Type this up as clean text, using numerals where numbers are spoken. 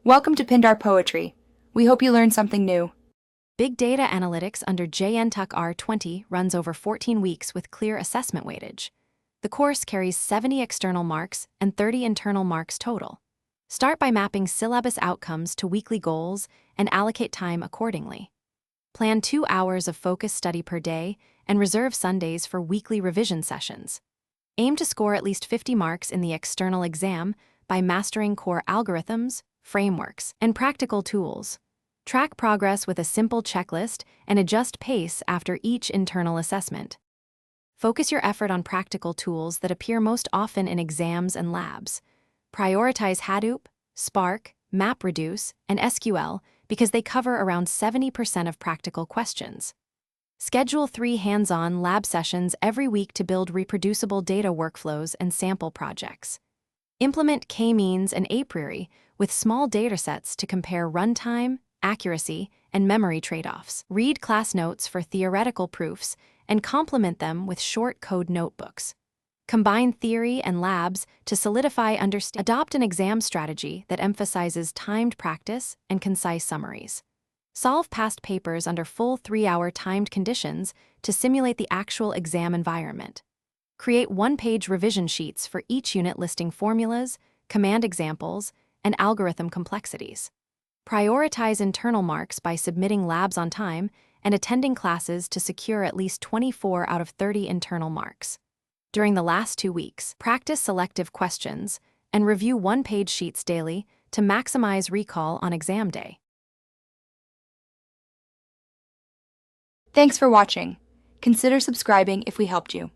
Welcome to Pindar Poetry. We hope you learned something new. Big Data Analytics under JNTUK R20 runs over 14 weeks with clear assessment weightage. The course carries 70 external marks and 30 internal marks total. Start by mapping syllabus outcomes to weekly goals and allocate time accordingly. Plan 2 hours of focused study per day and reserve Sundays for weekly revision sessions. Aim to score at least 50 marks in the external exam by mastering core algorithms, frameworks, and practical tools. Track progress with a simple checklist and adjust pace after each internal assessment. Focus your effort on practical tools that appear most often in exams and labs. Prioritize Hadoop, Spark, MapReduce, and SQL because they cover around 70% of practical questions. Schedule 3 hands-on lab sessions every week to build reproducible data workflows and sample projects. Implement K-means and apriori with small datasets to compare runtime, accuracy, and memory trade-offs. Read class notes for theoretical proofs and complement them with short code notebooks. Combine theory and labs to solidify understanding. Adopt an exam strategy that emphasizes timed practice and concise summaries. Solve past papers under full 3-hour timed conditions to simulate the actual exam environment. Create one-page revision sheets for each unit listing formulas, command examples, and algorithm complexities. Prioritize internal marks by submitting labs on time and attending classes to secure at least 24 out of 30 internal marks. During the last 2 weeks, practice selective questions and review one-page sheets daily to maximize recall on exam day. Thanks for watching. Consider subscribing if we helped you.